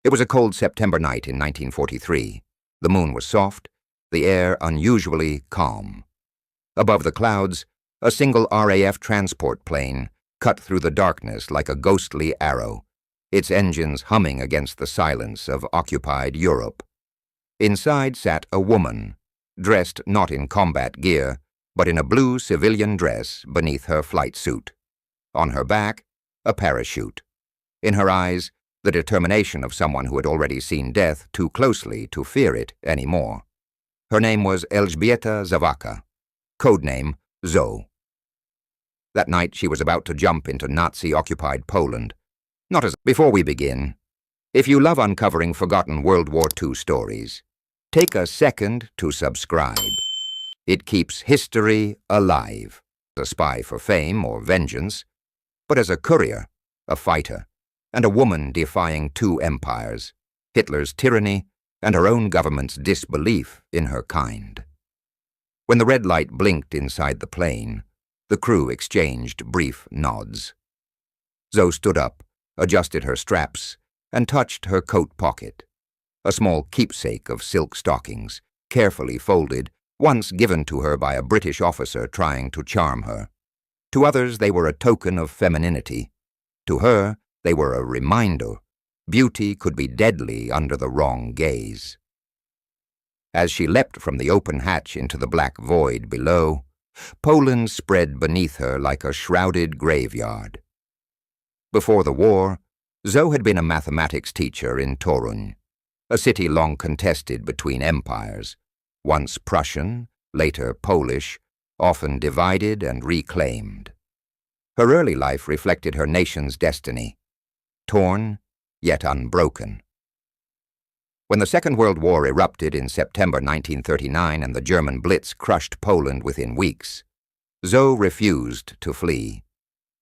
It was a cold September night in 1943. The moon was soft, the air unusually calm. Above the clouds, a single RAF transport plane cut through the darkness like a ghostly arrow, its engines humming against the silence of occupied Europe. Inside sat a woman, dressed not in combat gear, but in a blue civilian dress beneath her flight suit. On her back, a parachute. In her eyes, the determination of someone who had already seen death too closely to fear it any more. Her name was Elżbieta Zawacka, codename Zoe. That night she was about to jump into Nazi-occupied Poland. Before we begin, if you love uncovering forgotten World War II stories, take a second to subscribe. It keeps history alive, as a spy for fame or vengeance, but as a courier, a fighter, and a woman defying two empires, Hitler's tyranny and her own government's disbelief in her kind. When the red light blinked inside the plane, the crew exchanged brief nods. Zoe stood up, adjusted her straps, and touched her coat pocket. A small keepsake of silk stockings, carefully folded, once given to her by a British officer trying to charm her. To others they were a token of femininity. To her, they were a reminder beauty could be deadly under the wrong gaze. As she leapt from the open hatch into the black void below, Poland spread beneath her like a shrouded graveyard. Before the war, Zoe had been a mathematics teacher in Toruń, a city long contested between empires, once Prussian, later Polish, often divided and reclaimed. Her early life reflected her nation's destiny, torn yet unbroken. When the Second World War erupted in September 1939 and the German Blitz crushed Poland within weeks, Zoe refused to flee.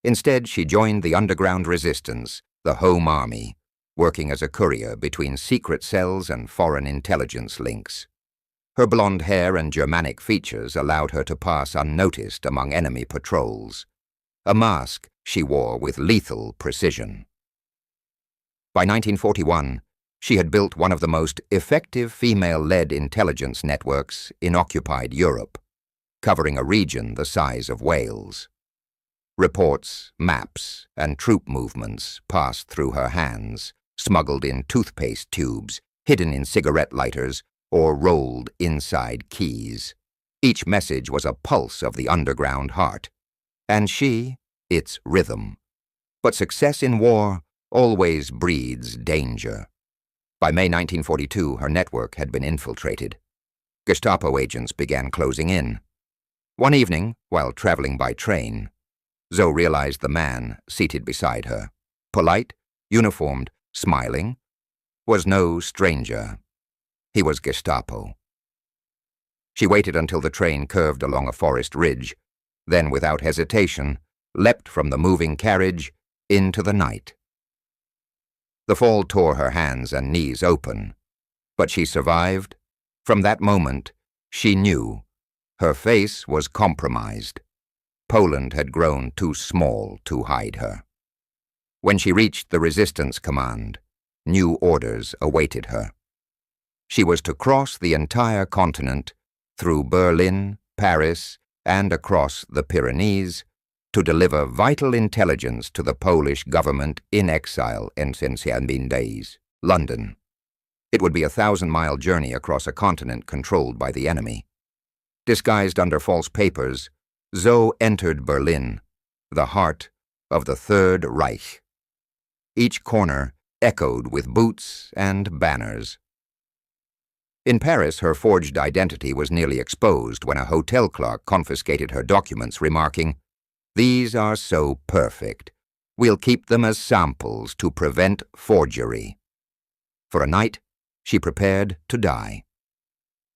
Instead, she joined the underground resistance, the Home Army, working as a courier between secret cells and foreign intelligence links. Her blonde hair and Germanic features allowed her to pass unnoticed among enemy patrols, a mask she wore with lethal precision. By 1941, she had built one of the most effective female-led intelligence networks in occupied Europe, covering a region the size of Wales. Reports, maps, and troop movements passed through her hands, smuggled in toothpaste tubes, hidden in cigarette lighters, or rolled inside keys. Each message was a pulse of the underground heart, and she, its rhythm. But success in war always breeds danger. By May 1942, her network had been infiltrated. Gestapo agents began closing in. One evening, while traveling by train, Zoe realized the man seated beside her, polite, uniformed, smiling, was no stranger. He was Gestapo. She waited until the train curved along a forest ridge, then without hesitation, leapt from the moving carriage into the night. The fall tore her hands and knees open, but she survived. From that moment, she knew her face was compromised. Poland had grown too small to hide her. When she reached the resistance command, new orders awaited her. She was to cross the entire continent, through Berlin, Paris, and across the Pyrenees, to deliver vital intelligence to the Polish government in exile in days, London. It would be a 1,000-mile journey across a continent controlled by the enemy. Disguised under false papers, Zoe entered Berlin, the heart of the Third Reich. Each corner echoed with boots and banners. In Paris, her forged identity was nearly exposed when a hotel clerk confiscated her documents, remarking, "These are so perfect. We'll keep them as samples to prevent forgery." For a night, she prepared to die.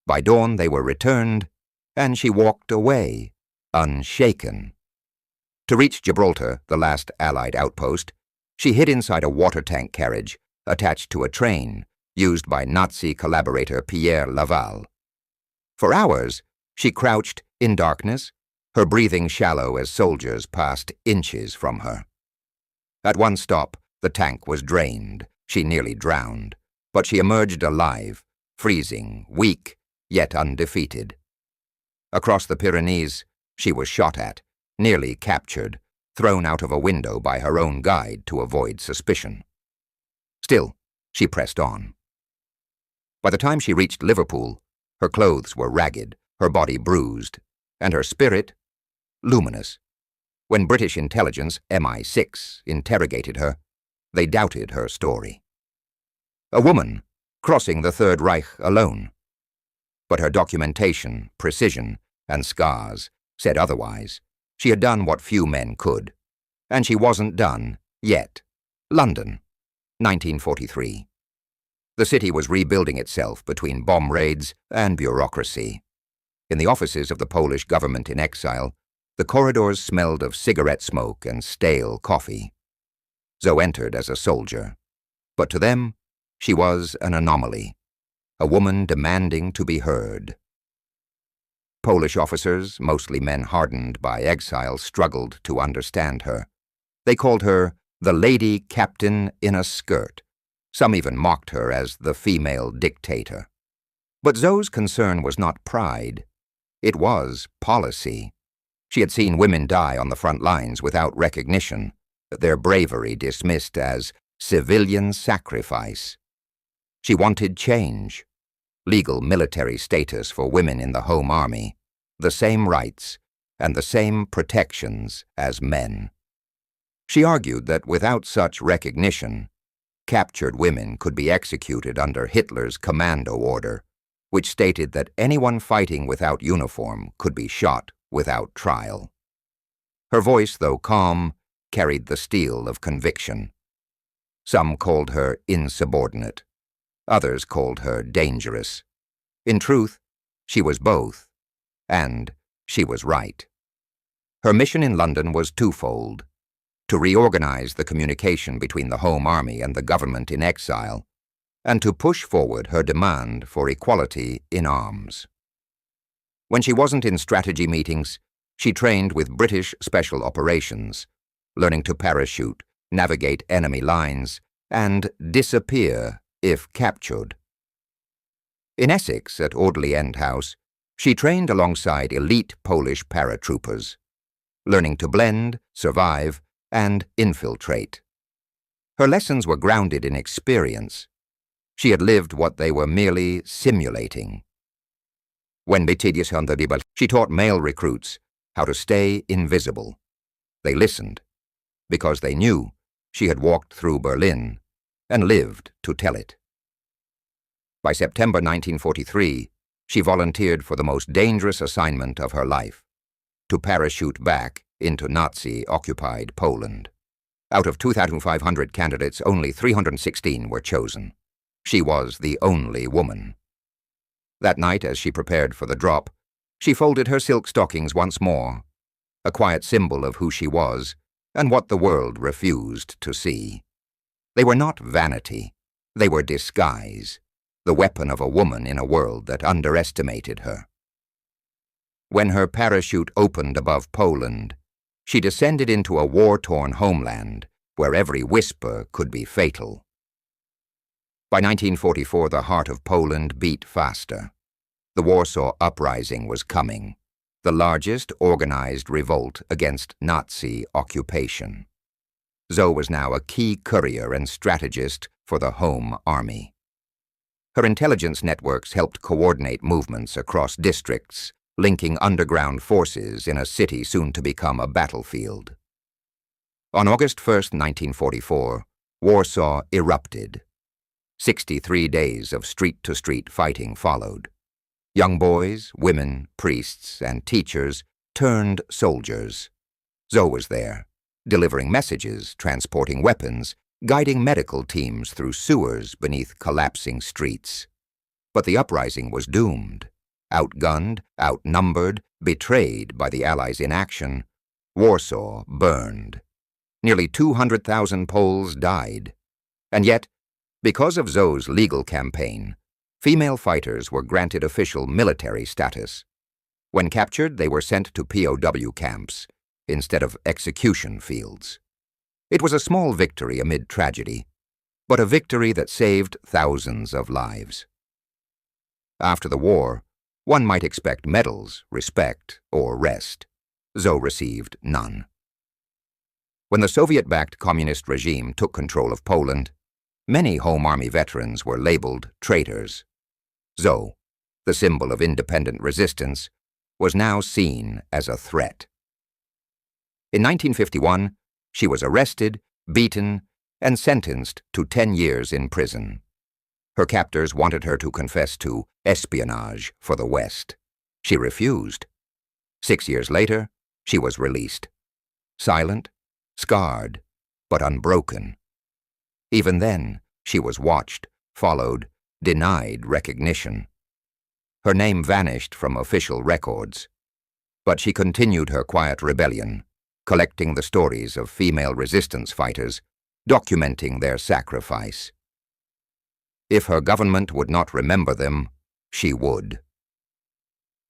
By dawn, they were returned, and she walked away, unshaken. To reach Gibraltar, the last Allied outpost, she hid inside a water tank carriage attached to a train used by Nazi collaborator Pierre Laval. For hours, she crouched in darkness, her breathing shallow as soldiers passed inches from her. At one stop, the tank was drained. She nearly drowned, But she emerged alive, freezing, weak, yet undefeated. Across the Pyrenees, she was shot at, nearly captured, thrown out of a window by her own guide to avoid suspicion. Still, she pressed on. By the time she reached Liverpool, her clothes were ragged, her body bruised, and her spirit luminous. When British intelligence, MI6, interrogated her, they doubted her story. A woman crossing the Third Reich alone. But her documentation, precision, and scars said otherwise. She had done what few men could. And she wasn't done yet. London, 1943. The city was rebuilding itself between bomb raids and bureaucracy. In the offices of the Polish government in exile, the corridors smelled of cigarette smoke and stale coffee. Zoe entered as a soldier, but to them, she was an anomaly, a woman demanding to be heard. Polish officers, mostly men hardened by exile, struggled to understand her. They called her the lady captain in a skirt. Some even mocked her as the female dictator. But Zoe's concern was not pride. It was policy. She had seen women die on the front lines without recognition, their bravery dismissed as civilian sacrifice. She wanted change, legal military status for women in the Home Army, the same rights and the same protections as men. She argued that without such recognition, captured women could be executed under Hitler's commando order, which stated that anyone fighting without uniform could be shot without trial. Her voice, though calm, carried the steel of conviction. Some called her insubordinate. Others called her dangerous. In truth, she was both, and she was right. Her mission in London was twofold: to reorganize the communication between the Home Army and the government in exile, and to push forward her demand for equality in arms. When she wasn't in strategy meetings, she trained with British Special Operations, learning to parachute, navigate enemy lines, and disappear if captured. In Essex, at Audley End House, she trained alongside elite Polish paratroopers, learning to blend, survive, and infiltrate. Her lessons were grounded in experience. She had lived what they were merely simulating. When she taught male recruits how to stay invisible. They listened, because they knew she had walked through Berlin and lived to tell it. By September 1943, she volunteered for the most dangerous assignment of her life, to parachute back into Nazi-occupied Poland. Out of 2,500 candidates, only 316 were chosen. She was the only woman. That night, as she prepared for the drop, she folded her silk stockings once more, a quiet symbol of who she was and what the world refused to see. They were not vanity, they were disguise, the weapon of a woman in a world that underestimated her. When her parachute opened above Poland, she descended into a war-torn homeland where every whisper could be fatal. By 1944, the heart of Poland beat faster. The Warsaw Uprising was coming, the largest organized revolt against Nazi occupation. Zoe was now a key courier and strategist for the Home Army. Her intelligence networks helped coordinate movements across districts, linking underground forces in a city soon to become a battlefield. On August 1, 1944, Warsaw erupted. 63 days of street-to-street fighting followed. Young boys, women, priests, and teachers turned soldiers. Zoe was there, delivering messages, transporting weapons, guiding medical teams through sewers beneath collapsing streets. But the uprising was doomed. Outgunned, outnumbered, betrayed by the Allies' inaction, Warsaw burned. Nearly 200,000 Poles died. And yet, because of Zoe's legal campaign, female fighters were granted official military status. When captured, they were sent to POW camps instead of execution fields. It was a small victory amid tragedy, but a victory that saved thousands of lives. After the war, one might expect medals, respect, or rest. Zoe received none. When the Soviet-backed communist regime took control of Poland, many Home Army veterans were labeled traitors. Zoe, the symbol of independent resistance, was now seen as a threat. In 1951, she was arrested, beaten, and sentenced to 10 years in prison. Her captors wanted her to confess to espionage for the West. She refused. 6 years later, she was released. Silent, scarred, but unbroken. Even then, she was watched, followed, denied recognition. Her name vanished from official records. But she continued her quiet rebellion, collecting the stories of female resistance fighters, documenting their sacrifice. If her government would not remember them, she would.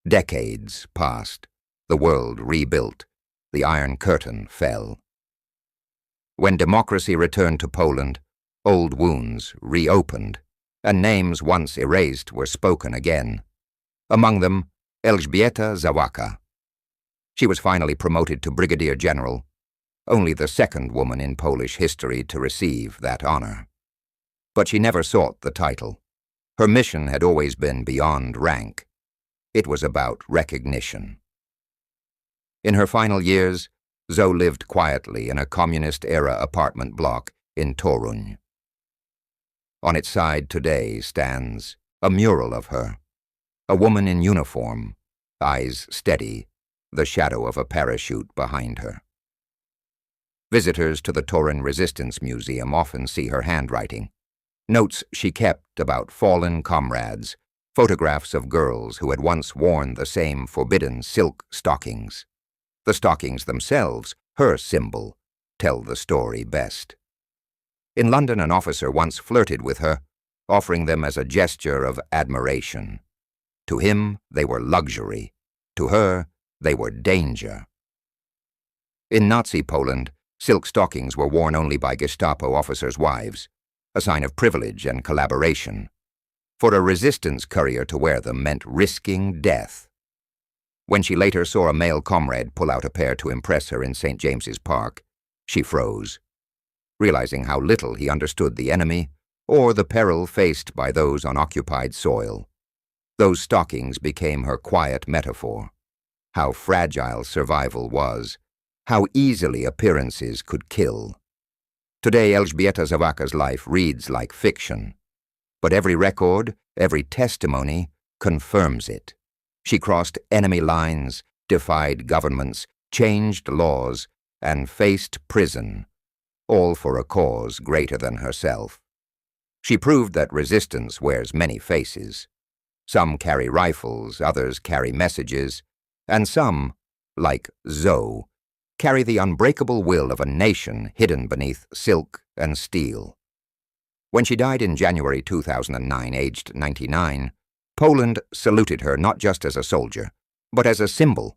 Decades passed, the world rebuilt, the Iron Curtain fell. When democracy returned to Poland, old wounds reopened, and names once erased were spoken again. Among them, Elżbieta Zawacka. She was finally promoted to Brigadier General, only the second woman in Polish history to receive that honor. But she never sought the title. Her mission had always been beyond rank. It was about recognition. In her final years, Zoe lived quietly in a communist-era apartment block in Toruń. On its side today stands a mural of her, a woman in uniform, eyes steady, the shadow of a parachute behind her. Visitors to the Toruń Resistance Museum often see her handwriting, notes she kept about fallen comrades, photographs of girls who had once worn the same forbidden silk stockings. The stockings themselves, her symbol, tell the story best. In London, an officer once flirted with her, offering them as a gesture of admiration. To him, they were luxury. To her, they were danger. In Nazi Poland, silk stockings were worn only by Gestapo officers' wives, a sign of privilege and collaboration. For a resistance courier to wear them meant risking death. When she later saw a male comrade pull out a pair to impress her in St. James's Park, she froze, realizing how little he understood the enemy or the peril faced by those on occupied soil. Those stockings became her quiet metaphor. How fragile survival was, how easily appearances could kill. Today, Elżbieta Zawacka's life reads like fiction, but every record, every testimony confirms it. She crossed enemy lines, defied governments, changed laws, and faced prison, all for a cause greater than herself. She proved that resistance wears many faces. Some carry rifles, others carry messages, and some, like Zoe, carry the unbreakable will of a nation hidden beneath silk and steel. When she died in January 2009, aged 99, Poland saluted her not just as a soldier, but as a symbol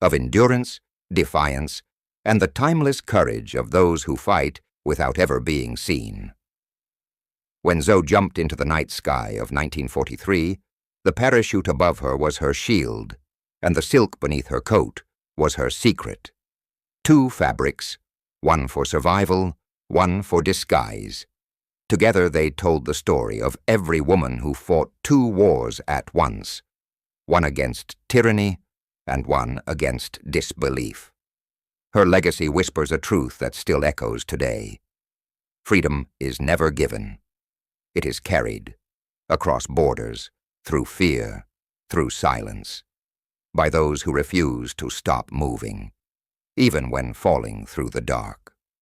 of endurance, defiance, and the timeless courage of those who fight without ever being seen. When Zoe jumped into the night sky of 1943, the parachute above her was her shield, and the silk beneath her coat was her secret. Two fabrics, one for survival, one for disguise. Together they told the story of every woman who fought two wars at once, one against tyranny and one against disbelief. Her legacy whispers a truth that still echoes today. Freedom is never given. It is carried across borders, through fear, through silence, by those who refuse to stop moving, even when falling through the dark.